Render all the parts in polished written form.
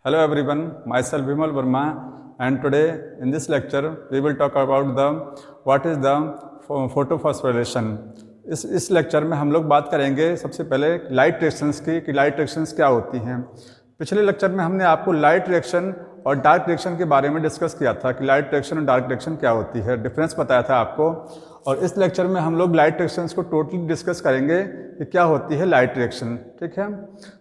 Hello everyone, myself Vimal Verma, and today in this lecture we will talk about what is the photophosphorylation। इस lecture में हम लोग बात करेंगे सबसे पहले लाइट रिएक्शंस की कि लाइट रिएक्शंस क्या होती हैं। पिछले लेक्चर में हमने आपको लाइट रिएक्शन और डार्क रिएक्शन के बारे में डिस्कस किया था कि लाइट रिएक्शन और डार्क रिएक्शन क्या होती है, डिफरेंस बताया था आपको। और इस लेक्चर में हम लोग लाइट रिएक्शंस को टोटली डिस्कस करेंगे कि क्या होती है लाइट रिएक्शन। ठीक है,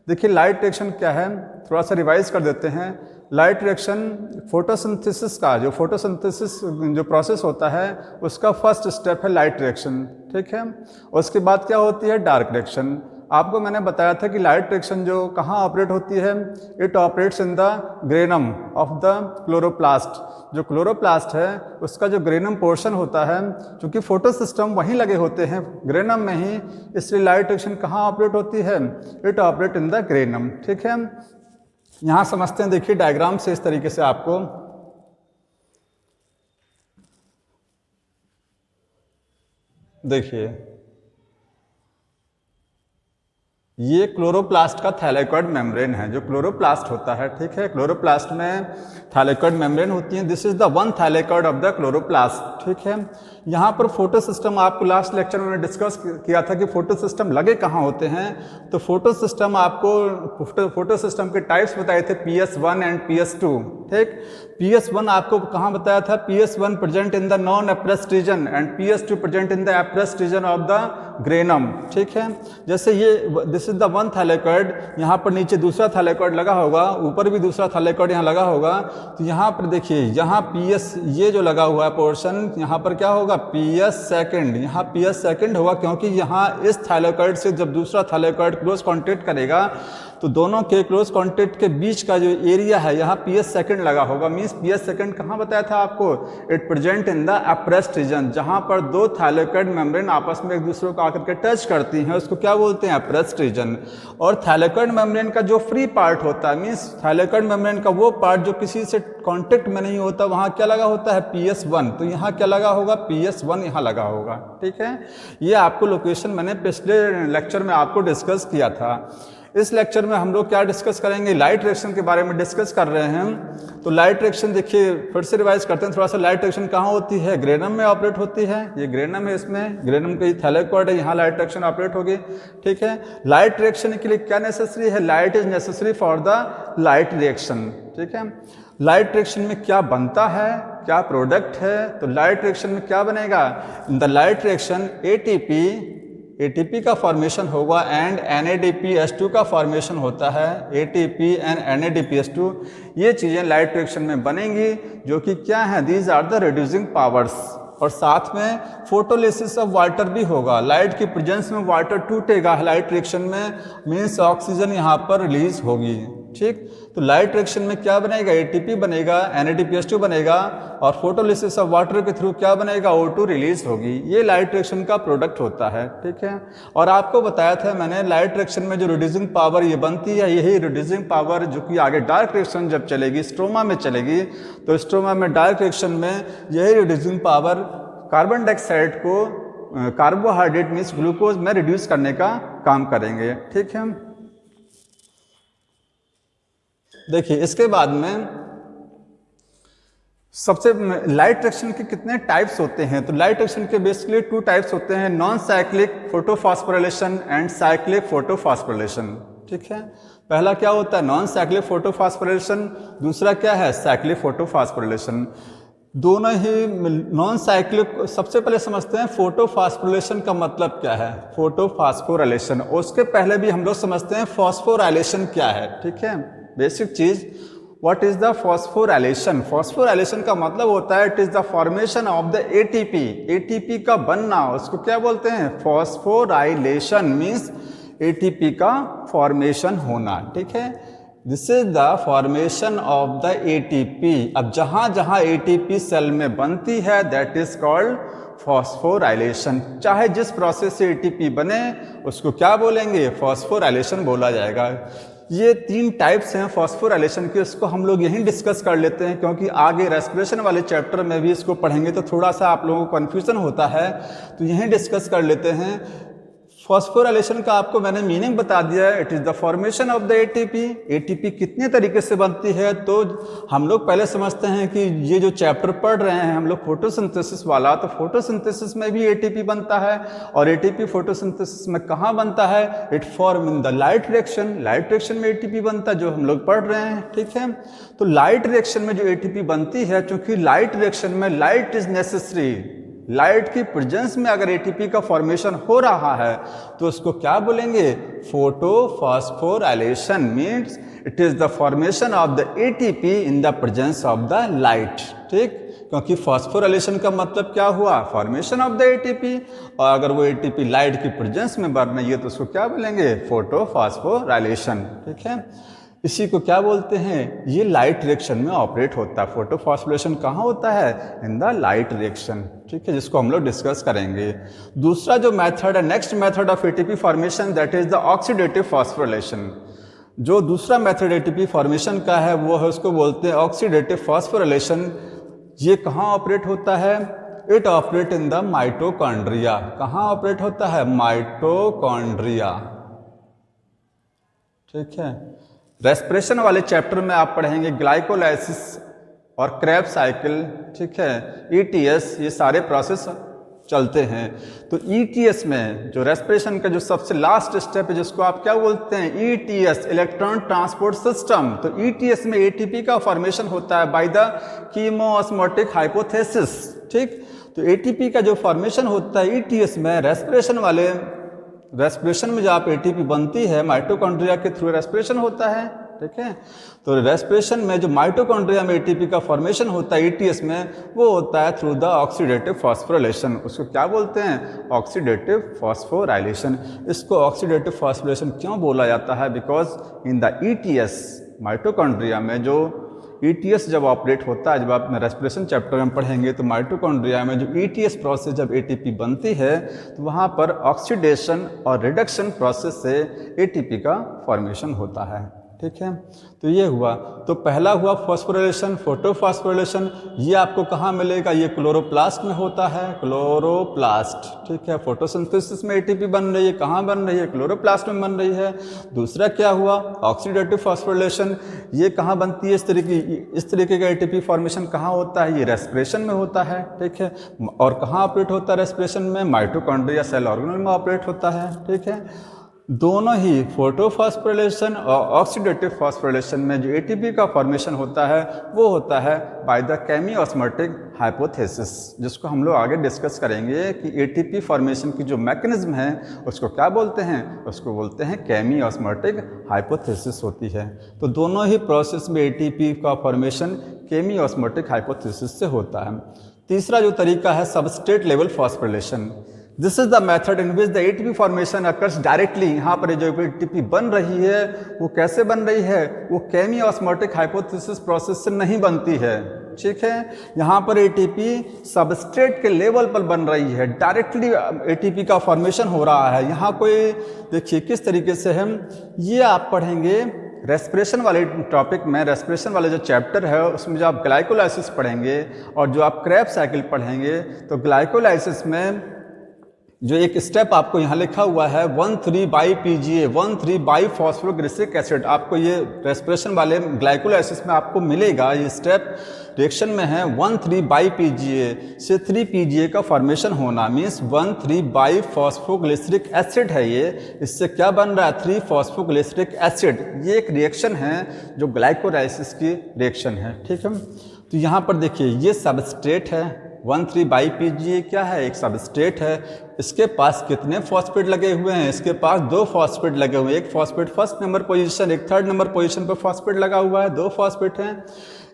देखिए लाइट रिएक्शन क्या है, थोड़ा सा रिवाइज कर देते हैं। लाइट रिएक्शन फोटोसिंथेसिस का जो प्रोसेस होता है उसका फर्स्ट स्टेप है लाइट रिएक्शन। ठीक है, उसके बाद क्या होती है डार्क रिएक्शन। आपको मैंने बताया था कि लाइट रिएक्शन जो कहाँ ऑपरेट होती है, it operates in the granum of the chloroplast. जो क्लोरोप्लास्ट है उसका जो ग्रेनम पोर्शन होता है, क्योंकि फोटो सिस्टम वहीं लगे होते हैं ग्रेनम में ही, इसलिए लाइट रिएक्शन कहाँ ऑपरेट होती है, it operate in the granum. ठीक है, यहाँ समझते हैं, देखिए डायग्राम से इस तरीके से आपको देखिए ये क्लोरोप्लास्ट का थैलेकॉइड मेम्ब्रेन है। जो क्लोरोप्लास्ट होता है, ठीक है, क्लोरोप्लास्ट में थैलेकॉइड मेम्ब्रेन होती है। This is the one thylakoid of the chloroplast. ठीक है, यहाँ पर फोटो सिस्टम आपको लास्ट लेक्चर में डिस्कस किया था कि फोटो सिस्टम लगे कहाँ होते हैं। तो फोटो सिस्टम आपको फोटो सिस्टम के टाइप्स बताए थे PS1 एंड PS2। ठीक, PS1 आपको कहाँ बताया था, PS1 present in the non appressed region and PS2 present in the appressed region of the granum. ठीक है, जैसे ये this is the one thylakoid, यहाँ पर नीचे दूसरा थैलेकॉइड लगा होगा, ऊपर भी दूसरा थैलेकॉइड यहाँ लगा होगा। तो यहाँ पर देखिए, यहाँ PS ये जो लगा हुआ है पोर्शन, यहाँ पर क्या होगा PS सेकंड, यहाँ PS सेकंड होगा, क्योंकि यहाँ इस थैलेकॉइड से जब दूसरा थैलेकॉइड क्लोज कॉन्टेक्ट करेगा तो दोनों के क्लोज कॉन्टेक्ट के बीच का जो एरिया है यहाँ PS सेकंड लगा होगा। मीन्स PS सेकंड कहाँ बताया था आपको, it present in the appressed region. जहाँ पर दो थैलेकॉइड मेम्ब्रेन आपस में एक दूसरे को आकर के टच करती हैं उसको क्या बोलते हैं, एप्रेस्ड रीजन। और थैलेकॉइड मेम्ब्रेन का जो फ्री पार्ट होता है, मीन्स थैलेकॉइड मेम्ब्रेन का वो पार्ट जो किसी से कॉन्टेक्ट में नहीं होता, वहाँ क्या लगा होता है PS1। तो यहाँ क्या लगा होगा, PS1 यहाँ लगा होगा। ठीक है, ये आपको लोकेशन मैंने पिछले लेक्चर में आपको डिस्कस किया था। इस लेक्चर में हम लोग क्या डिस्कस करेंगे, लाइट रिएक्शन के बारे में डिस्कस कर रहे हैं। तो लाइट रिएक्शन देखिए फिर से रिवाइज करते हैं थोड़ा सा। लाइट रिएक्शन कहाँ होती है, ग्रेनम में ऑपरेट होती है। ये ग्रेनम है, इसमें ग्रेनम की थैलेकॉइड है, यहाँ लाइट रिएक्शन ऑपरेट होगी। ठीक है, लाइट रिएक्शन के लिए क्या नेसेसरी है, light is necessary for the light reaction. ठीक है, लाइट रिएक्शन में क्या बनता है, क्या प्रोडक्ट है, तो लाइट रिएक्शन में क्या बनेगा, in the light reaction ATP का फॉर्मेशन होगा एंड NADPH2 का फॉर्मेशन होता है। ATP एंड NADPH2 ये चीज़ें लाइट रिएक्शन में बनेंगी, जो कि क्या है, these are the reducing powers. और साथ में फोटोलिसिस ऑफ वाटर भी होगा। लाइट की प्रेजेंस में वाटर टूटेगा लाइट रिएक्शन में, मीन्स ऑक्सीजन यहाँ पर रिलीज होगी। ठीक, तो लाइट रिएक्शन में क्या बनेगा, ATP बनेगा, NADPH2 बनेगा, और फोटोलिसिस ऑफ वाटर के थ्रू क्या बनेगा, O2 रिलीज होगी। ये लाइट रिएक्शन का प्रोडक्ट होता है। ठीक है, और आपको बताया था मैंने लाइट रिएक्शन में जो रिड्यूसिंग पावर ये बनती है, यही रिड्यूसिंग पावर जो कि आगे डार्क रिएक्शन जब चलेगी, स्ट्रोमा में चलेगी, तो स्ट्रोमा में डार्क रिएक्शन में यही रिड्यूसिंग पावर कार्बन डाइऑक्साइड को कार्बोहाइड्रेट मीन्स ग्लूकोज में रिड्यूस करने का काम करेंगे। ठीक है, देखिए इसके बाद में सबसे लाइट रिएक्शन के कितने टाइप्स होते हैं, तो लाइट रिएक्शन के बेसिकली 2 टाइप्स होते हैं, non cyclic photophosphorylation and cyclic photophosphorylation. ठीक है, पहला क्या होता है, नॉन साइक्लिक फोटोफॉस्फोराइलेशन, दूसरा क्या है, साइक्लिक फोटोफॉस्फोराइलेशन। दोनों ही नॉन साइक्लिक। सबसे पहले समझते हैं फोटोफॉस्फोराइलेशन का मतलब क्या है, फोटोफॉस्फोराइलेशन। उसके पहले भी हम लोग समझते हैं फॉस्फोराइलेशन क्या है। ठीक है, बेसिक चीज, what is the phosphorylation. Phosphorylation का मतलब होता है it is the formation of the ATP का बनना, उसको क्या बोलते हैं, फॉस्फोराइलेशन मीन्स ATP का फॉर्मेशन होना। ठीक है, this is the formation of the ATP। अब जहां जहां ATP सेल में बनती है दैट इज कॉल्ड फॉस्फोराइलेशन। चाहे जिस प्रोसेस से ATP बने उसको क्या बोलेंगे, फॉस्फोराइलेशन बोला जाएगा। ये 3 टाइप्स हैं फॉस्फोराइलेशन के, इसको हम लोग यहीं डिस्कस कर लेते हैं, क्योंकि आगे रेस्पिरेशन वाले चैप्टर में भी इसको पढ़ेंगे तो थोड़ा सा आप लोगों को कन्फ्यूजन होता है, तो यहीं डिस्कस कर लेते हैं। फॉस्फोराइलेशन का आपको मैंने मीनिंग बता दिया है। It is the formation of the ATP. ATP कितने तरीके से बनती है, तो हम लोग पहले समझते हैं कि ये जो चैप्टर पढ़ रहे हैं हम लोग फोटोसिंथेसिस वाला, तो फोटोसिंथेसिस में भी एटीपी बनता है। और एटीपी फोटोसिंथेसिस में कहाँ बनता है? It form in the light reaction. Light reaction में एटीपी बनता है, जो हम लोग पढ़ रहे हैं, ठीक है। तो लाइट रिएक्शन में जो एटीपी बनती है, क्योंकि लाइट रिएक्शन में लाइट इज नेसेसरी, लाइट की प्रेजेंस में अगर एटीपी का फॉर्मेशन हो रहा है तो उसको क्या बोलेंगे? Photophosphorylation. Means it is the formation of the ATP in the presence of the light, ठीक। क्योंकि फॉस्फोराइलेशन का मतलब क्या हुआ? Formation of the ATP. और अगर वो एटीपी लाइट की प्रेजेंस में बन रही है तो उसको क्या बोलेंगे? फोटोफॉस्फोराइलेशन, ठीक है। इसी को क्या बोलते हैं? ये लाइट रिएक्शन में ऑपरेट होता है। फोटोफॉस्फोरेशन कहाँ होता है? इन द लाइट रिएक्शन, ठीक है, जिसको हम लोग डिस्कस करेंगे। दूसरा जो मेथड है, next method of ATP formation, that is the oxidative phosphorylation. जो दूसरा मेथड एटीपी फॉर्मेशन का है वो है, उसको बोलते हैं ऑक्सीडेटिव फॉस्फोराइलेशन। ये कहाँ ऑपरेट होता है? It operate in the mitochondria. कहाँ ऑपरेट होता है? माइटोकॉन्ड्रिया, ठीक है। रेस्पिरेशन वाले चैप्टर में आप पढ़ेंगे ग्लाइकोलाइसिस और क्रेब्स साइकिल, ठीक है, ईटीएस, ये सारे प्रोसेस चलते हैं। तो ईटीएस में जो रेस्पिरेशन का जो सबसे लास्ट स्टेप है, जिसको आप क्या बोलते हैं? ETS, electron transport system. तो ईटीएस में एटीपी का फॉर्मेशन होता है बाय द कीमोऑस्मोटिक हाइपोथेसिस, ठीक। तो एटीपी का जो फॉर्मेशन होता है ईटीएस में, रेस्पिरेशन में जो आप एटीपी बनती है माइटोकॉन्ड्रिया के थ्रू रेस्पिरेशन होता है, ठीक है। तो रेस्पिरेशन में जो माइटोकॉन्ड्रिया में एटीपी का फॉर्मेशन होता है ईटीएस में, वो होता है थ्रू द ऑक्सीडेटिव फॉस्फोराइलेशन। उसको क्या बोलते हैं? Oxidative phosphorylation. इसको ऑक्सीडेटिव फॉस्फोराइलेशन क्यों बोला जाता है? Because in the ETS, mitochondria में जो ईटीएस जब ऑपरेट होता है, जब आप रेस्पिरेशन चैप्टर में पढ़ेंगे, तो माइटोकॉन्ड्रिया में जो ईटीएस प्रोसेस जब एटीपी बनती है तो वहाँ पर ऑक्सीडेशन और रिडक्शन प्रोसेस से एटीपी का फॉर्मेशन होता है, ठीक है। तो ये हुआ, तो पहला हुआ फॉस्फोराइलेशन, फोटोफॉस्फोराइलेशन। ये आपको कहाँ मिलेगा? ये क्लोरोप्लास्ट में होता है, क्लोरोप्लास्ट, ठीक है। फोटोसिंथेसिस में एटीपी बन रही है, कहाँ बन रही है? क्लोरोप्लास्ट में बन रही है। दूसरा क्या हुआ? Oxidative phosphorylation. ये कहाँ बनती है? इस तरीके का एटीपी फॉर्मेशन कहाँ होता है? ये रेस्पिरेशन में होता है, ठीक है। और कहाँ ऑपरेट होता है रेस्पिरेशन में? माइटोकॉन्ड्रिया सेल ऑर्गेनेल में ऑपरेट होता है, ठीक है। दोनों ही फोटोफॉस्फोराइलेशन और ऑक्सीडेटिव फॉस्फोराइलेशन में जो एटीपी का फॉर्मेशन होता है वो होता है बाय द केमियोस्मोटिक हाइपोथेसिस, जिसको हम लोग आगे डिस्कस करेंगे कि एटीपी फॉर्मेशन की जो मैकेनिज्म है उसको क्या बोलते हैं? उसको बोलते हैं केमियोस्मोटिक हाइपोथेसिस होती है। तो दोनों ही प्रोसेस में एटीपी का फॉर्मेशन केमियोस्मोटिक हाइपोथेसिस से होता है। तीसरा जो तरीका है substrate level phosphorylation. This is the method in which the ATP formation occurs directly. यहाँ पर जो एटीपी बन रही है वो कैसे बन रही है? वो केमियोस्मोटिक हाइपोथेसिस प्रोसेस से नहीं बनती है, ठीक है। यहाँ पर एटीपी सबस्ट्रेट के लेवल पर बन रही है, डायरेक्टली एटीपी का फॉर्मेशन हो रहा है। यहाँ कोई देखिए किस तरीके से हम ये आप पढ़ेंगे रेस्पिरेशन वाले टॉपिक में, रेस्पिरेशन वाले जो चैप्टर है उसमें जो आप ग्लाइकोलाइसिस पढ़ेंगे और जो आप क्रेब्स साइकिल पढ़ेंगे, तो ग्लाइकोलाइसिस में जो एक स्टेप आपको यहाँ लिखा हुआ है 1,3-बाई-PGA, 1,3-बाई-फॉस्फोग्लिसरिक एसिड, आपको ये रेस्पिरेशन वाले ग्लाइकोलाइसिस में आपको मिलेगा। ये स्टेप रिएक्शन में है 1,3-बाई-PGA से 3-PGA का फॉर्मेशन होना, मीन्स 1,3-बाई-फॉस्फोग्लिसरिक एसिड है ये। इससे क्या बन रहा है? 3-फॉस्फोग्लिसरिक एसिड। ये एक रिएक्शन है जो ग्लाइकोलाइसिस की रिएक्शन है, ठीक है। तो यहाँ पर देखिए ये सबस्ट्रेट है, 1,3-बाई-PGA क्या है? एक सबस्ट्रेट है। इसके पास कितने फॉस्फेट लगे हुए हैं? इसके पास 2 फॉस्फेट लगे हुए हैं। एक फॉस्फेट फर्स्ट नंबर पोजीशन, एक थर्ड नंबर पोजीशन पर फॉस्फेट लगा हुआ है, 2 फॉस्फेट हैं।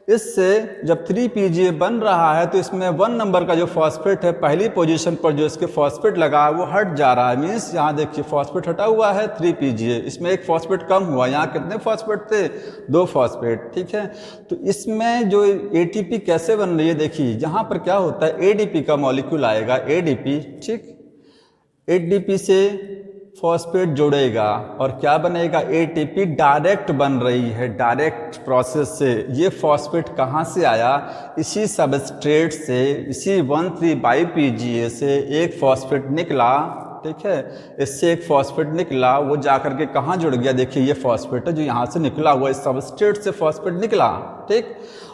इससे जब 3-PGA बन रहा है तो इसमें 1 नंबर का जो फॉस्फेट है पहली पोजीशन पर जो इसके फॉस्फेट लगा है वो हट जा रहा है, मीन्स यहाँ देखिए फॉस्फेट हटा हुआ है 3-PGA, इसमें एक फॉस्फेट कम हुआ। यहाँ कितने फॉस्फेट थे? 2 फॉस्फेट, ठीक है। तो इसमें जो एटीपी कैसे बन रही है देखिए, यहाँ पर क्या होता है? एडीपी का मॉलिक्यूल आएगा, एडीपी, ठीक। एडीपी से फॉस्फेट जुड़ेगा और क्या बनेगा? एटीपी डायरेक्ट बन रही है, डायरेक्ट प्रोसेस से। ये फॉस्फेट कहाँ से आया? इसी सबस्ट्रेट से, इसी 1,3-बाई-PGA से एक फॉस्फेट निकला, ठीक है। इससे एक फॉस्फेट निकला, वो जाकर के कहाँ जुड़ गया, देखिए ये फॉस्फेट है जो यहाँ से निकला हुआ, इस सबस्ट्रेट से फॉस्फेट निकला, ठीक,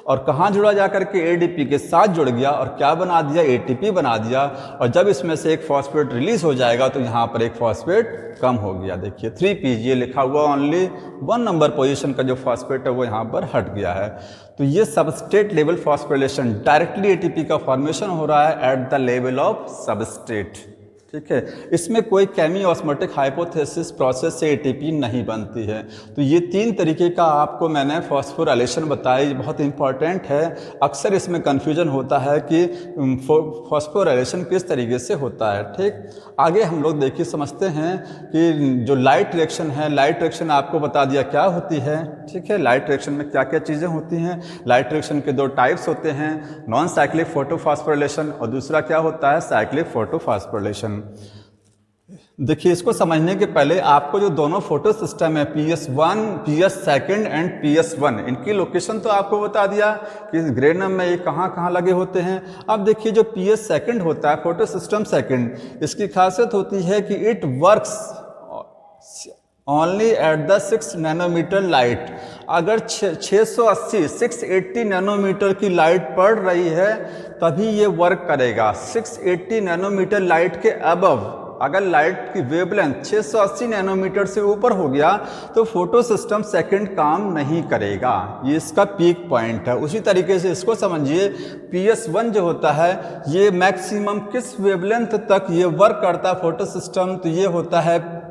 और कहाँ जुड़ा जाकर के एडीपी के साथ जुड़ गया और क्या बना दिया, एटीपी बना दिया। और जब इसमें से एक फॉस्फेट रिलीज हो जाएगा तो यहाँ पर एक फॉस्फेट कम हो गया, देखिए 3P ये लिखा हुआ, ओनली 1 नंबर पोजीशन का जो फॉस्फेट है वो यहाँ पर हट गया है। तो ये substrate level phosphorylation, directly ATP का फॉर्मेशन हो रहा है at the level of substrate, ठीक है। इसमें कोई केमी ऑस्मोटिक हाइपोथेसिस प्रोसेस से एटीपी नहीं बनती है। तो ये 3 तरीके का आपको मैंने फॉस्फोराइलेशन बताया, बहुत इंपॉर्टेंट है। अक्सर इसमें कन्फ्यूजन होता है कि फॉस्फोराइलेशन किस तरीके से होता है, ठीक। आगे हम लोग देखिए समझते हैं कि जो लाइट रिएक्शन है, लाइट रिएक्शन आपको बता दिया क्या होती है, ठीक है। लाइट रिएक्शन में क्या क्या चीज़ें होती हैं। लाइट रिएक्शन के 2 टाइप्स होते हैं, नॉन साइक्लिक फोटोफॉस्फोरिलेशन और दूसरा क्या होता है, साइक्लिक फोटोफॉस्फोरिलेशन। देखिए इसको समझने के पहले आपको जो दोनों फोटो सिस्टम है PS1, PS2 एंड PS1, इनकी लोकेशन तो आपको बता दिया कि ग्रेनम में ये कहाँ कहाँ लगे होते हैं। अब देखिए जो PS2 होता है, फोटो सिस्टम सेकंड, इसकी खासियत होती है कि it works only at the 6 nanometre light. अगर 680 नैनोमीटर की लाइट पड़ रही है तभी ये वर्क करेगा। 680 नैनोमीटर लाइट के अबव अगर लाइट की वेवलेंथ 680 नैनोमीटर से ऊपर हो गया तो फोटो सिस्टम सेकंड काम नहीं करेगा, ये इसका पीक पॉइंट है। उसी तरीके से इसको समझिए, PS1 जो होता है ये मैक्सिमम किस वेवलेंथ तक ये वर्क करता है फोटो सिस्टम, तो ये होता है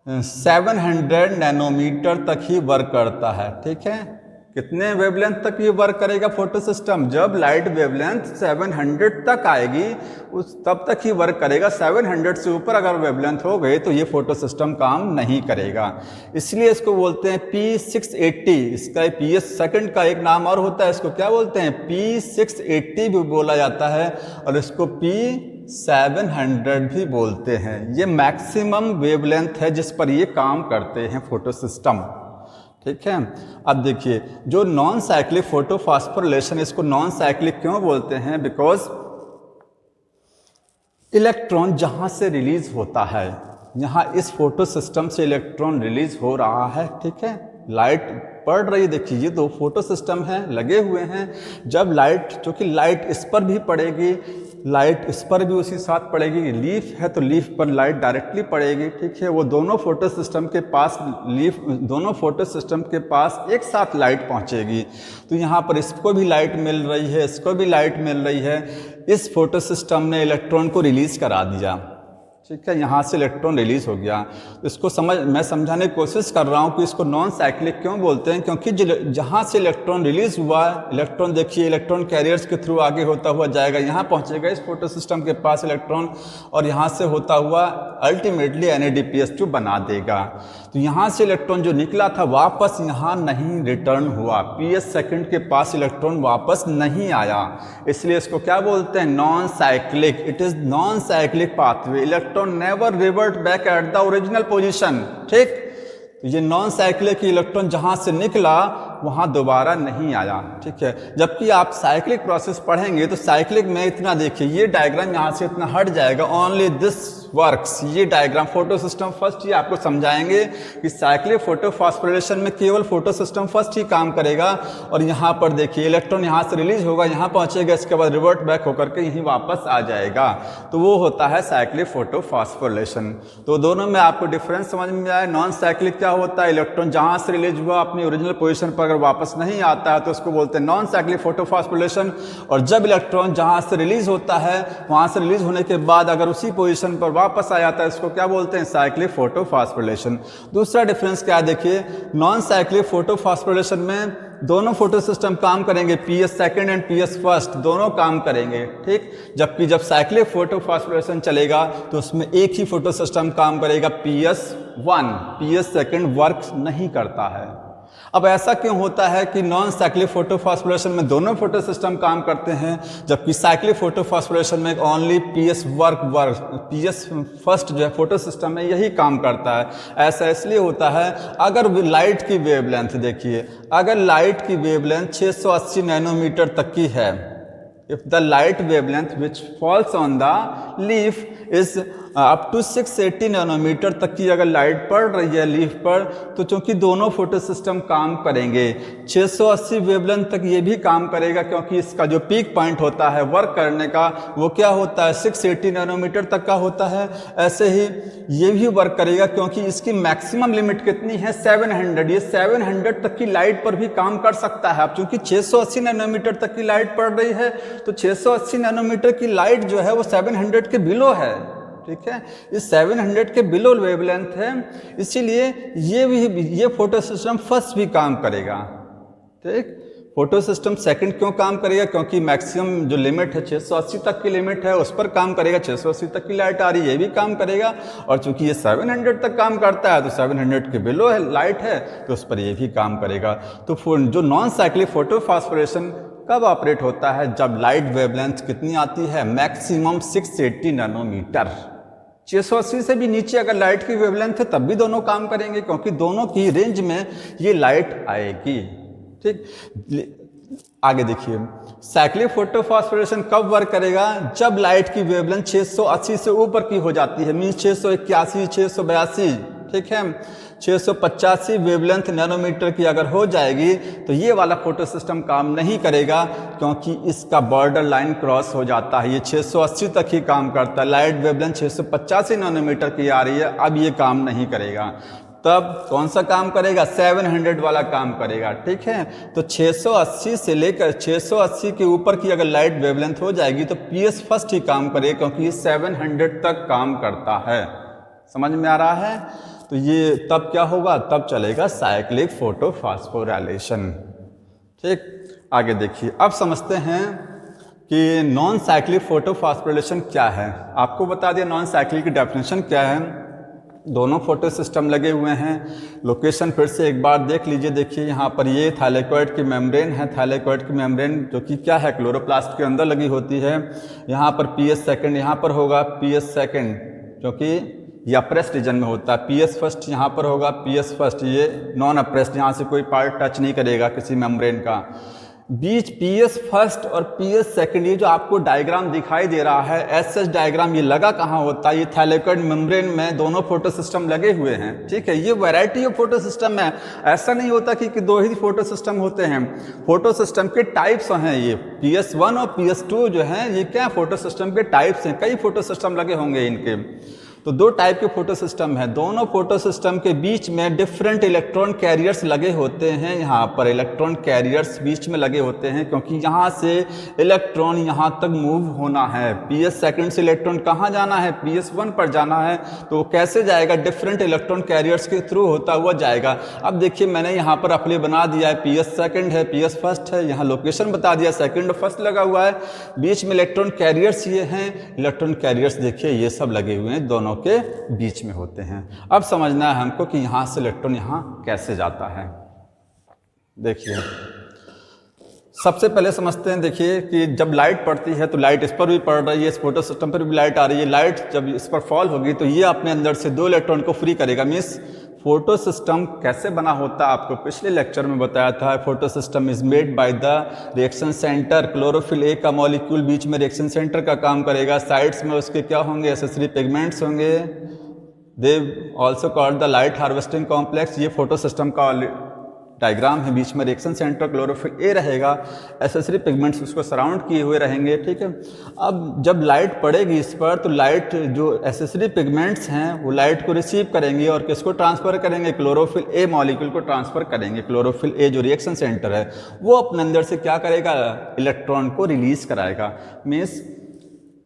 700 नैनोमीटर तक ही वर्क करता है, ठीक है। कितने वेवलेंथ तक ये वर्क करेगा फोटो सिस्टम, जब लाइट वेवलेंथ 700 तक आएगी उस तब तक ही वर्क करेगा। 700 से ऊपर अगर वेवलेंथ हो गई तो ये फोटो सिस्टम काम नहीं करेगा। इसलिए इसको बोलते हैं P680, इसका PS2 का एक नाम और होता है, इसको क्या बोलते हैं, P680 भी बोला जाता है और इसको P700 भी बोलते हैं। ये मैक्सिमम वेवलेंथ है जिस पर ये काम करते हैं फोटो सिस्टम, ठीक है। अब देखिए जो नॉन साइक्लिक फोटोफॉस्फोरिलेशन, इसको नॉन साइक्लिक क्यों बोलते हैं, बिकॉज इलेक्ट्रॉन जहां से रिलीज होता है, यहाँ इस फोटो सिस्टम से इलेक्ट्रॉन रिलीज हो रहा है, ठीक है। लाइट पड़ रही, देखिए ये 2 फोटो सिस्टम हैं लगे हुए हैं। जब लाइट, क्योंकि लाइट इस पर भी पड़ेगी, लाइट इस पर भी उसी साथ पड़ेगी, लीफ है तो लीफ पर लाइट डायरेक्टली पड़ेगी, ठीक है। वो दोनों फोटो सिस्टम के पास दोनों फोटो सिस्टम के पास एक साथ लाइट पहुंचेगी। तो यहाँ पर इसको भी लाइट मिल रही है, इसको भी लाइट मिल रही है। इस फोटो सिस्टम ने इलेक्ट्रॉन को रिलीज करा दिया, ठीक है, यहाँ से इलेक्ट्रॉन रिलीज हो गया। इसको मैं समझाने की कोशिश कर रहा हूँ कि इसको नॉन साइक्लिक क्यों बोलते हैं, क्योंकि जहाँ से इलेक्ट्रॉन रिलीज हुआ, इलेक्ट्रॉन देखिए इलेक्ट्रॉन कैरियर्स के थ्रू आगे होता हुआ जाएगा, यहाँ पहुँचेगा इस फोटो सिस्टम के पास इलेक्ट्रॉन, और यहाँ से होता हुआ अल्टीमेटली NADPH2 बना देगा। तो यहाँ से इलेक्ट्रॉन जो निकला था वापस यहाँ नहीं रिटर्न हुआ, PS2 के पास इलेक्ट्रॉन वापस नहीं आया, इसलिए इसको क्या बोलते हैं, non cyclic. It is non cyclic pathway, electron never revert back at the original position, ठीक। तो ये नॉन साइक्लिक इलेक्ट्रॉन जहां से निकला वहां दोबारा नहीं आया, ठीक है। जबकि आप साइक्लिक प्रोसेस पढ़ेंगे तो साइक्लिक में इतना देखिए, ये डायग्राम यहाँ से इतना हट जाएगा, ओनली दिस वर्क्स, ये डायग्राम फोटो सिस्टम फर्स्ट ही आपको समझाएंगे कि साइक्लिक फोटोफॉस्फोरिलेशन में केवल फोटो सिस्टम फर्स्ट ही काम करेगा। और यहाँ पर देखिए इलेक्ट्रॉन यहाँ से रिलीज होगा, यहाँ पहुँचेगा, इसके बाद रिवर्ट बैक होकर के यहीं वापस आ जाएगा, तो वो होता है साइक्लिक फोटोफॉस्फोरिलेशन। तो दोनों में आपको डिफरेंस समझ में आया। नॉन साइक्लिक क्या होता है, इलेक्ट्रॉन जहाँ से रिलीज हुआ अपनी ओरिजिनल पोजिशन पर अगर वापस नहीं आता है तो उसको बोलते हैं नॉन साइक्लिक फोटोफॉस्फोरिलेशन। और जब इलेक्ट्रॉन जहाँ से रिलीज होता है वहाँ से रिलीज होने के बाद अगर उसी पोजीशन पर वापस आ जाता है इसको क्या बोलते हैं, साइक्लिक फोटोफॉस्फोरिलेशन। दूसरा डिफरेंस क्या है देखिए, नॉन साइक्लिक फोटोफॉस्फोरिलेशन में दोनों फोटो सिस्टम काम करेंगे, PS2 एंड PS1 दोनों काम करेंगे, ठीक। जबकि जब साइक्लिक फोटोफॉस्फोरिलेशन चलेगा तो उसमें एक ही फोटो सिस्टम काम करेगा, PS1, PS2 वर्क नहीं करता है। अब ऐसा क्यों होता है कि नॉन साइक्लिक फोटोफॉस्फोरिलेशन में दोनों फोटो सिस्टम काम करते हैं जबकि साइक्लिक फोटोफॉस्फोरिलेशन में ओनली PS1 जो है फोटो सिस्टम में यही काम करता है। ऐसा इसलिए होता है, अगर लाइट की वेवलेंथ देखिए, अगर लाइट की वेवलेंथ 680 नैनोमीटर तक की है, if the light wavelength which falls on the leaf is up to 680 nanometre तक की अगर लाइट पड़ रही है लीफ पर, तो चूंकि दोनों फोटो सिस्टम काम करेंगे। 680 वेवलेंथ तक ये भी काम करेगा, क्योंकि इसका जो पीक पॉइंट होता है वर्क करने का वो क्या होता है 680 नैनोमीटर तक का होता है। ऐसे ही ये भी वर्क करेगा, क्योंकि इसकी मैक्सिमम लिमिट कितनी है 700। ये 700 तक की लाइट पर भी काम कर सकता है। अब चूंकि 680 नैनोमीटर तक की लाइट पड़ रही है, तो 680 नैनोमीटर की लाइट जो है वो 700 के बिलो है, ठीक है। इस 700 के बिलो वेवलेंथ है, इसीलिए ये फोटो सिस्टम फर्स्ट भी काम करेगा, ठीक। फोटो सिस्टम सेकंड क्यों काम करेगा, क्योंकि मैक्सिमम जो लिमिट है 680 तक की लिमिट है, उस पर काम करेगा। 680 तक की लाइट आ रही है, ये भी काम करेगा। और चूंकि ये 700 तक काम करता है, तो 700 के बिलो है लाइट है, तो उस पर ये भी काम करेगा। तो जो नॉन साइक्लिक फोटोफॉस्फोरेशन कब ऑपरेट होता है, जब लाइट वेवलेंथ कितनी आती है मैक्सिमम 680 नैनोमीटर। 680 से भी नीचे अगर लाइट की वेवलेंथ है तब भी दोनों काम करेंगे, क्योंकि दोनों की रेंज में ये लाइट आएगी, ठीक। आगे देखिए, साइक्लिक फोटोफॉस्फोरेशन कब वर्क करेगा, जब लाइट की वेवलेंथ 680 से ऊपर की हो जाती है, मीन्स 681, 682, ठीक है। 685 वेवलेंथ नैनोमीटर की अगर हो जाएगी, तो ये वाला फोटो सिस्टम काम नहीं करेगा, क्योंकि इसका बॉर्डर लाइन क्रॉस हो जाता है। ये 680 तक ही काम करता है, लाइट वेवलेंथ 685 नैनोमीटर की आ रही है, अब ये काम नहीं करेगा। तब कौन सा काम करेगा, 700 वाला काम करेगा, ठीक है। तो 680 से लेकर 680 के ऊपर की अगर लाइट वेवलेंथ हो जाएगी, तो पीएस फर्स्ट ही काम करेगा, क्योंकि ये 700 तक काम करता है। समझ में आ रहा है। तो ये तब क्या होगा, तब चलेगा साइक्लिक फोटोफॉस्फोराइलेशन, ठीक। आगे देखिए, अब समझते हैं कि नॉन साइक्लिक फोटोफॉस्फोराइलेशन क्या है। आपको बता दिया नॉन साइक्लिक की डेफिनेशन क्या है। दोनों फोटो सिस्टम लगे हुए हैं। लोकेशन फिर से एक बार देख लीजिए। देखिए यहाँ पर ये थाइलेकोइड की मेम्ब्रेन है। थाइलेकोइड की मेम्ब्रेन जो कि क्या है, क्लोरोप्लास्ट के अंदर लगी होती है। यहाँ पर पीएस सेकंड यहाँ पर होगा, पीएस सेकंड जो कि ये अप्रेस्ड रीजन में होता है। पीएस फर्स्ट यहाँ पर होगा, पीएस फर्स्ट ये नॉन अप्रेस्ड, यहाँ से कोई पार्ट टच नहीं करेगा किसी मेम्ब्रेन का। बीच पीएस फर्स्ट और पीएस सेकंड, ये जो आपको डायग्राम दिखाई दे रहा है एसएस डायग्राम, ये लगा कहाँ होता है, ये थाइलेकोइड मेम्ब्रेन में दोनों फोटो सिस्टम लगे हुए हैं, ठीक है। ये वैरायटी ऑफ फोटो सिस्टम है, ऐसा नहीं होता कि दो ही फोटो सिस्टम होते हैं। फोटो सिस्टम के टाइप्स हैं, ये PS1 और PS2 जो हैं, ये क्या फोटो सिस्टम के टाइप्स हैं। कई फोटो सिस्टम लगे होंगे इनके। तो दो टाइप के फोटो सिस्टम है। दोनों फोटो सिस्टम के बीच में डिफरेंट इलेक्ट्रॉन कैरियर्स लगे होते हैं। यहाँ पर इलेक्ट्रॉन कैरियर्स बीच में लगे होते हैं, क्योंकि यहाँ से इलेक्ट्रॉन यहाँ तक मूव होना है। पीएस सेकंड से इलेक्ट्रॉन कहाँ जाना है, PS1 पर जाना है। तो कैसे जाएगा, डिफरेंट इलेक्ट्रॉन कैरियर्स के थ्रू होता हुआ जाएगा। अब देखिए मैंने यहाँ पर अपने बना दिया है, PS सेकंड है, PS फर्स्ट है। यहाँ लोकेशन बता दिया, सेकंड और फर्स्ट लगा हुआ है। बीच में इलेक्ट्रॉन कैरियर्स ये हैं। इलेक्ट्रॉन कैरियर्स देखिए ये सब लगे हुए हैं, दोनों के बीच में होते हैं। अब समझना है हमको कि यहां से इलेक्ट्रॉन यहां कैसे जाता है। देखिए सबसे पहले समझते हैं, देखिए कि जब लाइट पड़ती है तो लाइट इस पर भी पड़ रही है, इस फोटो सिस्टम पर भी लाइट आ रही है। लाइट जब इस पर फॉल होगी तो ये अपने अंदर से दो इलेक्ट्रॉन को फ्री करेगा। मीन्स फोटो सिस्टम कैसे बना होता है आपको पिछले लेक्चर में बताया था। Photosystem is made by the reaction centre. Chlorophyll a का मॉलिक्यूल बीच में रिएक्शन सेंटर का काम करेगा। साइड्स में उसके क्या होंगे, एसेसरी पिगमेंट्स होंगे। They also called the light harvesting complex. ये फोटो सिस्टम का डायग्राम है। बीच में रिएक्शन सेंटर क्लोरोफिल ए रहेगा, एसेसरी पिगमेंट्स उसको सराउंड किए हुए रहेंगे, ठीक है। अब जब लाइट पड़ेगी इस पर तो लाइट जो एसेसरी पिगमेंट्स हैं वो लाइट को रिसीव करेंगे और किसको ट्रांसफर करेंगे, क्लोरोफिल ए मॉलिक्यूल को ट्रांसफर करेंगे। क्लोरोफिल ए जो रिएक्शन सेंटर है वो अपने अंदर से क्या करेगा, इलेक्ट्रॉन को रिलीज कराएगा। मीन्स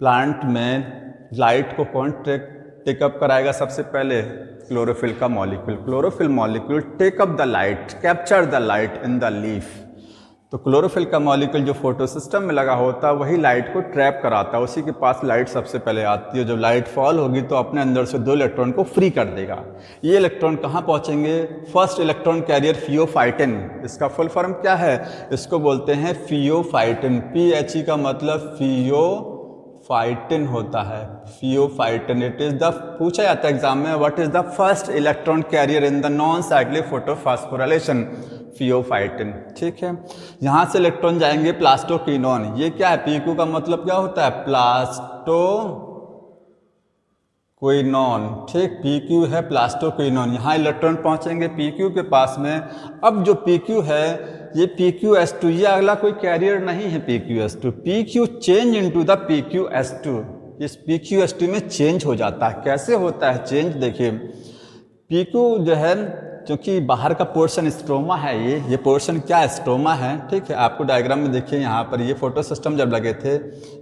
प्लांट में लाइट को कौन टेकअप कराएगा, सबसे पहले क्लोरोफिल का molecule. Chlorophyll molecule take up the light, capture the light in the leaf. तो क्लोरोफिल का मॉलिक्यूल जो फोटो सिस्टम में लगा होता है वही लाइट को ट्रैप कराता है, उसी के पास लाइट सबसे पहले आती है। जब लाइट फॉल होगी तो अपने अंदर से दो इलेक्ट्रॉन को फ्री कर देगा। ये इलेक्ट्रॉन कहाँ पहुँचेंगे, फर्स्ट इलेक्ट्रॉन कैरियर फियोफाइटिन। इसका फुल फॉर्म क्या है, इसको बोलते हैं फियोफाइटिन। PHE का मतलब फियोफाइटिन होता है, फियोफाइटिन। इट इज द, पूछा जाता है एग्जाम में, what is the first electron carrier in the non cyclic photophosphorylation, pheophytin, ठीक है। यहां से इलेक्ट्रॉन जाएंगे प्लास्टोक्विनोन। ये क्या है, PQ का मतलब क्या होता है, प्लास्टो क्विनोन, ठीक, PQ है प्लास्टोक्विनोन। यहाँ इलेक्ट्रॉन पहुँचेंगे PQ के पास में। अब जो PQ है ये PQS2, ये अगला कोई कैरियर नहीं है PQS2। PQ change into the PQS2, इस PQS2 में चेंज हो जाता है। कैसे होता है चेंज, देखिए PQ जो है, क्योंकि बाहर का पोर्शन स्ट्रोमा है, ये पोर्शन क्या स्ट्रोमा है, ठीक है। आपको डायग्राम में देखिए यहाँ पर ये फोटो सिस्टम जब लगे थे,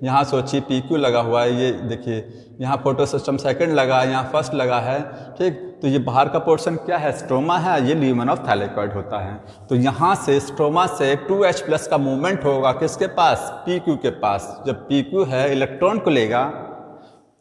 यहाँ सोचिए PQ लगा हुआ है, ये देखिए यहाँ फोटो सिस्टम सेकंड लगा है, यहाँ फर्स्ट लगा है, ठीक। तो ये बाहर का पोर्शन क्या है, स्ट्रोमा है, ये ल्यूमेन ऑफ थैलेकॉइड होता है। तो यहाँ से स्ट्रोमा से 2H+ का मूवमेंट होगा किसके पास, PQ के पास। जब PQ है इलेक्ट्रॉन को लेगा,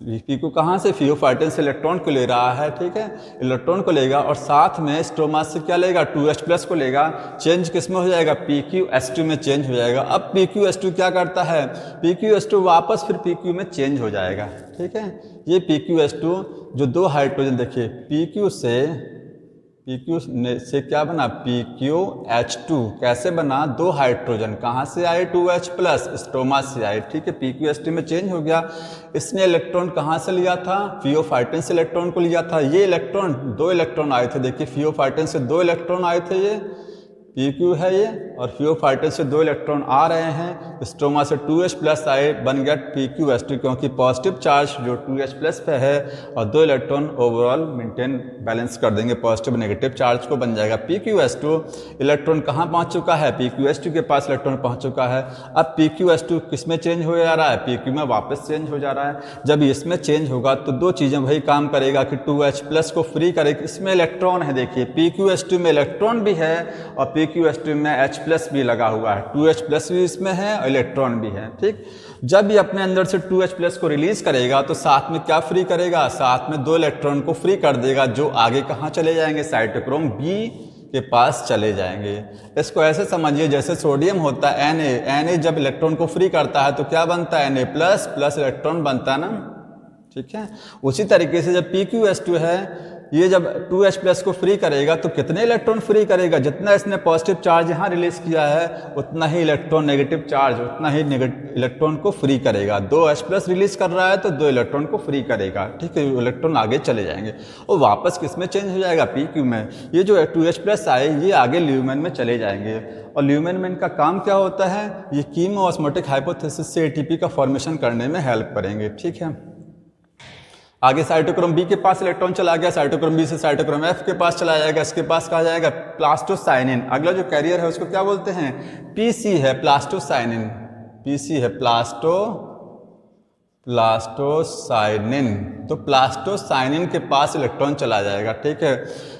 PQ कहाँ से, फियोफाइटिन से इलेक्ट्रॉन को ले रहा है, ठीक है, इलेक्ट्रॉन को लेगा और साथ में स्ट्रोमा से क्या लेगा, 2H+ को लेगा। चेंज किस में हो जाएगा, PQS2 में चेंज हो जाएगा। अब PQS2 क्या करता है, PQS2 वापस फिर PQ में चेंज हो जाएगा, ठीक है। ये PQS2 जो दो हाइड्रोजन, देखिए PQ से क्या बना, PQH2 कैसे बना, दो हाइड्रोजन कहाँ से आए, 2H+ स्ट्रोमा से आए, ठीक है। PQS2 में चेंज हो गया। इसने इलेक्ट्रॉन कहाँ से लिया था, फियोफाइटिन से इलेक्ट्रॉन को लिया था। ये इलेक्ट्रॉन, दो इलेक्ट्रॉन आए थे, देखिए फियोफाइटिन से दो इलेक्ट्रॉन आए थे, ये PQ है ये, और फियोफाइटिन से दो इलेक्ट्रॉन आ रहे हैं। स्ट्रोमा से 2H+ आए, बन गया PQS2, क्योंकि पॉजिटिव चार्ज जो 2H+ पे है और दो इलेक्ट्रॉन ओवरऑल मेंटेन बैलेंस कर देंगे, पॉजिटिव नेगेटिव चार्ज को, बन जाएगा PQS2। इलेक्ट्रॉन कहाँ पहुँच चुका है, PQS2 के पास इलेक्ट्रॉन पहुँच चुका है। अब PQS2 किस में चेंज हो जा रहा है, PQ में वापस चेंज हो जा रहा है। जब इसमें चेंज होगा तो दो चीज़ें वही काम करेगा कि 2H+ को फ्री करेगी। इसमें इलेक्ट्रॉन है, देखिए PQS2 में इलेक्ट्रॉन भी है और PQS2 में H+ भी लगा हुआ है, 2H+ भी इसमें है और इलेक्ट्रॉन भी है, ठीक। जब ये अपने अंदर से 2H+ को रिलीज करेगा तो साथ में क्या फ्री करेगा, साथ में दो इलेक्ट्रॉन को फ्री कर देगा, जो आगे कहाँ चले जाएंगे, साइटोक्रोम B के पास चले जाएंगे। इसको ऐसे समझिए जैसे सोडियम होता है Na जब इलेक्ट्रॉन को फ्री करता है तो क्या बनता है, Na+ इलेक्ट्रॉन बनता है ना, ठीक है। उसी तरीके से जब PQS2 है, ये जब 2H+ को फ्री करेगा तो कितने इलेक्ट्रॉन फ्री करेगा, जितना इसने पॉजिटिव चार्ज यहाँ रिलीज किया है उतना ही इलेक्ट्रॉन नेगेटिव चार्ज, उतना ही इलेक्ट्रॉन को फ्री करेगा। 2H+ रिलीज कर रहा है तो दो इलेक्ट्रॉन को फ्री करेगा, ठीक है। इलेक्ट्रॉन आगे चले जाएंगे और वापस किस में चेंज हो जाएगा, PQ में। ये जो 2H+ आए ये आगे ल्यूमेन में चले जाएंगे और ल्यूमेन में इनका काम क्या होता है, ये कीमोऑस्मोटिक हाइपोथेसिस से ATP का फॉर्मेशन करने में हेल्प करेंगे, ठीक है। आगे साइटोक्रोम B के पास इलेक्ट्रॉन चला गया, साइटोक्रोम B से साइटोक्रोम F के पास चला जाएगा, इसके पास कहा जाएगा प्लास्टोसाइनिन। अगला जो कैरियर है उसको क्या बोलते हैं, PC है, प्लास्टोसाइनिन, PC है प्लास्टोसाइनिन। तो प्लास्टोसाइनिन के पास इलेक्ट्रॉन चला जाएगा, ठीक है।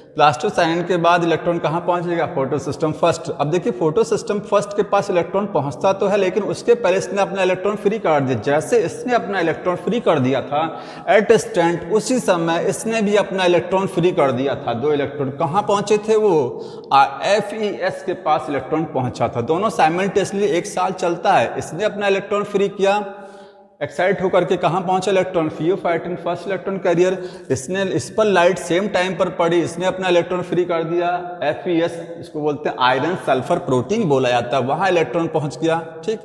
प्लास्टोसाइनिन के बाद इलेक्ट्रॉन कहाँ पहुँचेगा, फोटो सिस्टम फर्स्ट। अब देखिए फोटो सिस्टम फर्स्ट के पास इलेक्ट्रॉन पहुँचता तो है, लेकिन उसके पहले इसने अपना इलेक्ट्रॉन फ्री कर दिया। जैसे इसने अपना इलेक्ट्रॉन फ्री कर दिया था एट इंस्टेंट, उसी समय इसने भी अपना इलेक्ट्रॉन फ्री कर दिया था। दो इलेक्ट्रॉन कहाँ पहुँचे थे, वो FeS के पास इलेक्ट्रॉन पहुँचा था। दोनों साइमल्टेनियसली एक साथ चलता है। इसने अपना इलेक्ट्रॉन फ्री किया, एक्साइट होकर के कहाँ पहुंचा electron, pheophytin first electron career, इसने इस पर लाइट सेम टाइम पर पड़ी, इसने अपना इलेक्ट्रॉन फ्री कर दिया। FeS इसको बोलते हैं आयरन सल्फर प्रोटीन बोला जाता है, वहां इलेक्ट्रॉन पहुंच गया, ठीक।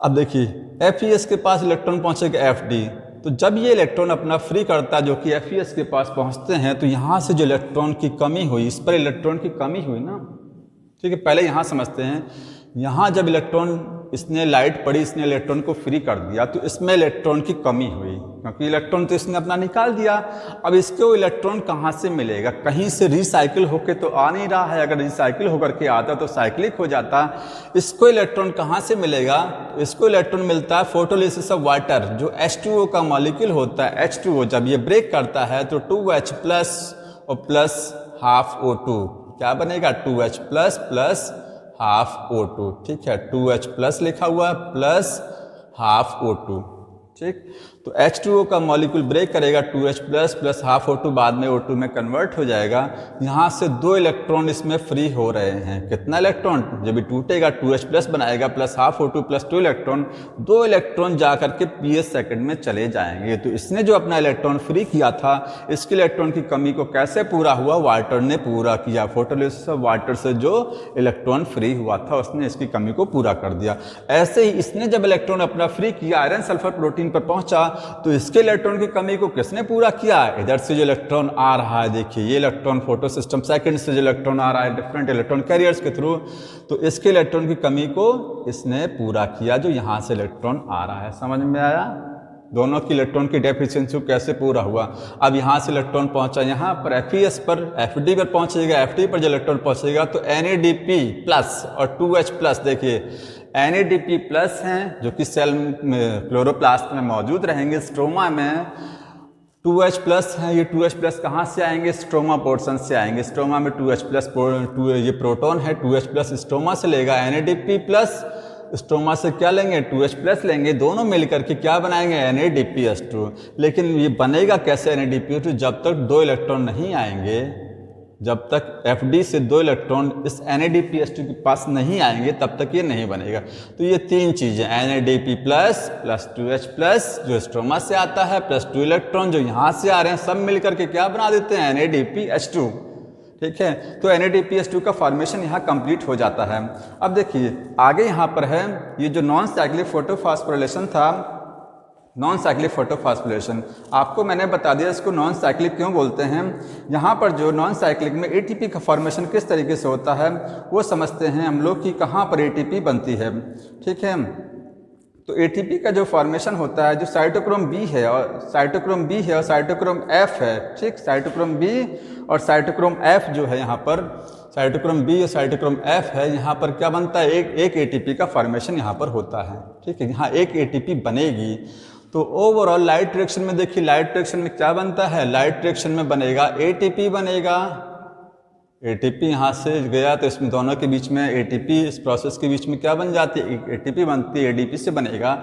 अब देखिए FeS के पास इलेक्ट्रॉन पहुंचेगा FD। तो जब ये इलेक्ट्रॉन अपना फ्री करता है जो कि FeS के पास पहुंचते हैं, तो यहाँ से जो इलेक्ट्रॉन की कमी हुई, इस पर इलेक्ट्रॉन की कमी हुई ना, ठीक है। पहले यहाँ समझते हैं, यहाँ जब इलेक्ट्रॉन इसने लाइट पड़ी, इसने इलेक्ट्रॉन को फ्री कर दिया तो इसमें इलेक्ट्रॉन की कमी हुई, क्योंकि इलेक्ट्रॉन तो इसने अपना निकाल दिया। अब इसको इलेक्ट्रॉन कहाँ से मिलेगा, कहीं से रिसाइकिल होके तो आ नहीं रहा है। अगर रिसाइकिल होकर के आता तो साइक्लिक हो जाता। इसको इलेक्ट्रॉन कहाँ से मिलेगा, इसको इलेक्ट्रॉन मिलता है फोटोलिसिस ऑफ वाटर। जो H2O का मॉलिक्यूल होता है, H2O जब ये ब्रेक करता है तो 2H+ और प्लस हाफ O2 क्या बनेगा, 2H+ प्लस हाफ O2, ठीक है। 2H+ लिखा हुआ है प्लस हाफ O2, ठीक। तो H2O का मॉलिक्यूल ब्रेक करेगा, 2H+ प्लस हाफ O2 बाद में O2 में कन्वर्ट हो जाएगा। यहाँ से दो इलेक्ट्रॉन इसमें फ्री हो रहे हैं। कितना इलेक्ट्रॉन, जब भी टूटेगा 2H+ बनाएगा plus half O2 plus 2 electron, दो इलेक्ट्रॉन जाकर के PS सेकंड में चले जाएंगे। तो इसने जो अपना इलेक्ट्रॉन फ्री किया था, इसके इलेक्ट्रॉन की कमी को कैसे पूरा हुआ, वाटर ने पूरा किया। फोटोलिसिस ऑफ वाटर से जो इलेक्ट्रॉन फ्री हुआ था उसने इसकी कमी को पूरा कर दिया। ऐसे ही इसने जब इलेक्ट्रॉन अपना फ्री किया, आयरन सल्फर प्रोटीन पर पहुंचा तो इसके इलेक्ट्रॉन की कमी को किसने पूरा किया? इधर से जो इलेक्ट्रॉन आ रहा है, देखिए ये इलेक्ट्रॉन फोटो सिस्टम सेकंड से जो इलेक्ट्रॉन आ रहा है डिफरेंट इलेक्ट्रॉन कैरियर्स के थ्रू, तो इसके इलेक्ट्रॉन की कमी को इसने पूरा किया जो यहाँ से इलेक्ट्रॉन आ रहा है। समझ में आया? दोनों की इलेक्ट्रॉन की डेफिशिएंसी कैसे पूरा हुआ। अब यहाँ से इलेक्ट्रॉन पहुँचा यहाँ पर FeS पर, FD पर पहुँचेगा, FD पर जो इलेक्ट्रॉन पहुँचेगा तो NADP प्लस और 2H प्लस, देखिए NADP प्लस हैं जो कि सेल में क्लोरोप्लास्ट में मौजूद रहेंगे, स्ट्रोमा में 2H प्लस है। ये 2H प्लस कहाँ से आएंगे? स्ट्रोमा पोर्शन से आएंगे। स्ट्रोमा में 2H प्लस ये प्रोटॉन है, 2H प्लस स्ट्रोमा से लेगा, NADP प्लस स्ट्रोमा से क्या लेंगे? 2H प्लस लेंगे, दोनों मिलकर के क्या बनाएंगे? NADPH2। लेकिन ये बनेगा कैसे NADPH2? जब तक 2 इलेक्ट्रॉन नहीं आएंगे, जब तक FD से 2 इलेक्ट्रॉन इस NADPH2 के पास नहीं आएंगे तब तक ये नहीं बनेगा। तो ये 3 चीज़ें NADP प्लस 2H प्लस जो स्ट्रोमा से आता है प्लस 2 इलेक्ट्रॉन जो यहाँ से आ रहे हैं, सब मिलकर के क्या बना देते हैं? NADPH2। ठीक है, तो NADPH2 का फॉर्मेशन यहाँ कंप्लीट हो जाता है। अब देखिए आगे यहाँ पर है ये जो नॉन साइक्लिक फोटोफॉस्फोरिलेशन था, नॉन साइक्लिक फोटोफॉस्फोरिलेशन आपको मैंने बता दिया इसको नॉन साइक्लिक क्यों बोलते हैं। यहाँ पर जो नॉन साइक्लिक में ATP का फॉर्मेशन किस तरीके से होता है वो समझते हैं हम लोग कि कहाँ पर ATP बनती है। ठीक है, तो ATP का जो फॉर्मेशन होता है, जो साइटोक्रोम B है और साइटोक्रोम F है, ठीक, साइटोक्रोम B और साइटोक्रोम F जो है यहाँ पर साइटोक्रोम B और साइटोक्रोम F है, यहाँ पर क्या बनता है? एक ATP का फॉर्मेशन यहाँ पर होता है। ठीक है, यहाँ एक ATP बनेगी। तो ओवरऑल लाइट डायरेक्शन में देखिए, लाइट डायरेक्शन में क्या बनता है? लाइट डायरेक्शन में बनेगा ATP बनेगा। ATP यहाँ से गया तो इसमें दोनों के बीच में ATP, इस प्रोसेस के बीच में क्या बन जाती है? ATP बनती है, ADP से बनेगा।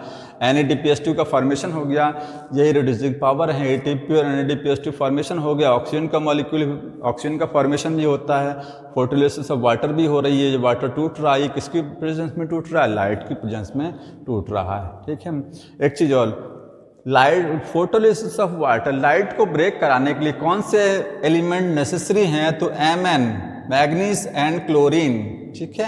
NADPH2 का फॉर्मेशन हो गया, यही रिड्यूसिंग पावर है। ATP और NADPH2 फॉर्मेशन हो गया। ऑक्सीजन का मॉलिक्यूल, ऑक्सीजन का फॉर्मेशन भी होता है। फोटोलिसिस ऑफ वाटर भी हो रही है, जो वाटर टूट रहा है किसकी प्रेजेंस में टूट रहा है? लाइट की प्रेजेंस में टूट रहा है। ठीक है, एक चीज़ और, light photolysis of water, light को ब्रेक कराने के लिए कौन से एलिमेंट नेसेसरी हैं? तो Mn, मैग्नीज एंड क्लोरीन। ठीक है,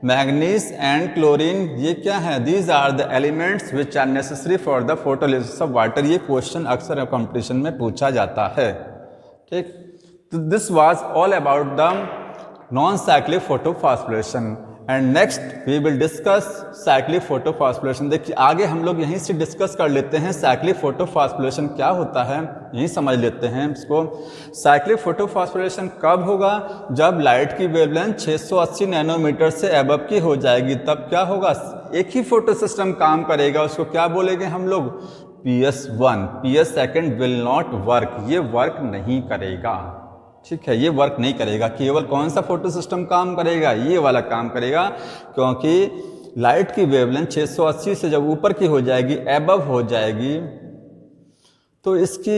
मैग्नीज एंड क्लोरीन ये क्या है? These are the elements which are necessary for the photolysis of water. ये क्वेश्चन अक्सर कंपटीशन में पूछा जाता है। ठीक, तो this was all about the non cyclic photophosphorylation and next we will discuss cyclic photophosphorylation. देखिए आगे हम लोग यहीं से डिस्कस कर लेते हैं साइक्लिक फोटोफॉस्फोरिलेशन क्या होता है, यहीं समझ लेते हैं इसको। साइक्लिक फोटोफॉस्फोरिलेशन कब होगा? जब लाइट की वेवलेंथ 680 नैनोमीटर से अबव की हो जाएगी, तब क्या होगा? एक ही फोटो सिस्टम काम करेगा, उसको क्या बोलेंगे हम लोग? PS1, PS second will not work, ये वर्क नहीं करेगा। ठीक है, ये वर्क नहीं करेगा। केवल कौन सा फोटो सिस्टम काम करेगा? ये वाला काम करेगा, क्योंकि लाइट की वेवलेंथ 680 से जब ऊपर की हो जाएगी, एबव हो जाएगी, तो इसकी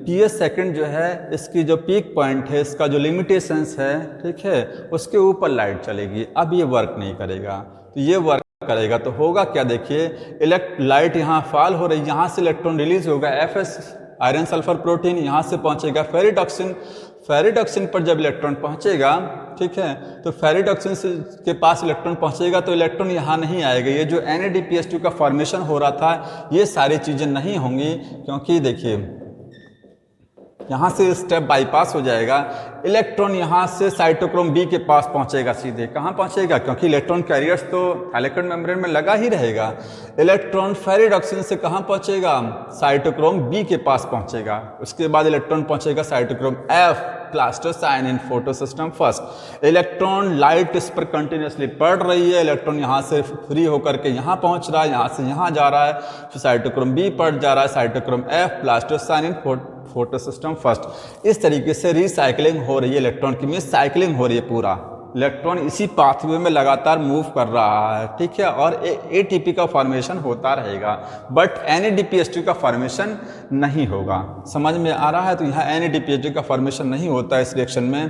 PS सेकेंड जो है, इसकी जो पीक पॉइंट है, इसका जो लिमिटेशंस है, ठीक है, उसके ऊपर लाइट चलेगी। अब ये वर्क नहीं करेगा। तो ये वर्क करेगा तो होगा क्या? देखिए लाइट यहाँ फॉल हो रही, यहाँ से इलेक्ट्रॉन रिलीज होगा, FS आयरन सल्फर प्रोटीन, यहाँ से पहुँचेगा फेरिडॉक्सिन। फेरिडॉक्सिन पर जब इलेक्ट्रॉन पहुँचेगा, ठीक है, तो फेरिडॉक्सिन के पास इलेक्ट्रॉन पहुँचेगा तो इलेक्ट्रॉन यहाँ नहीं आएगा। ये जो NADPH2 का फॉर्मेशन हो रहा था, ये सारी चीज़ें नहीं होंगी, क्योंकि देखिए यहाँ से स्टेप बाईपास हो जाएगा। इलेक्ट्रॉन यहाँ से साइटोक्रोम B के पास पहुँचेगा, सीधे कहाँ पहुँचेगा? क्योंकि इलेक्ट्रॉन कैरियर्स तो थाइलेकोइड मेम्ब्रेन में लगा ही रहेगा। इलेक्ट्रॉन फेरिडॉक्सिन से कहाँ पहुँचेगा? साइटोक्रोम B के पास पहुँचेगा। उसके बाद इलेक्ट्रॉन पहुँचेगा cytochrome F, plastocyanin photosystem first. Electron light इस पर कंटिन्यूसली पड़ रही है, इलेक्ट्रॉन यहाँ से फ्री होकर के यहाँ पहुँच रहा है, यहाँ से यहाँ जा रहा है, फिर साइटोक्रोम B पड़ जा रहा है, cytochrome F, plastocyanin photosystem first. इस तरीके से रिसाइकलिंग हो रही है, इलेक्ट्रॉन की में साइक्लिंग हो रही है। पूरा इलेक्ट्रॉन इसी पाथवे में लगातार मूव कर रहा है, ठीक है, और ATP का फॉर्मेशन होता रहेगा, बट NADPH2 का फॉर्मेशन नहीं होगा। समझ में आ रहा है? तो यहाँ NADPH2 का फॉर्मेशन नहीं होता इस रिएक्शन में।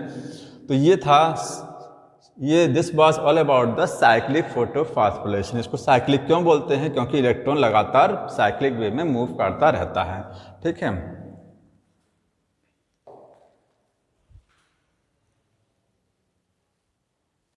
तो ये था, ये this was all about the cyclic photophosphorylation. इसको साइक्लिक क्यों बोलते हैं? क्योंकि इलेक्ट्रॉन लगातार साइक्लिक वे में मूव करता रहता है। ठीक है।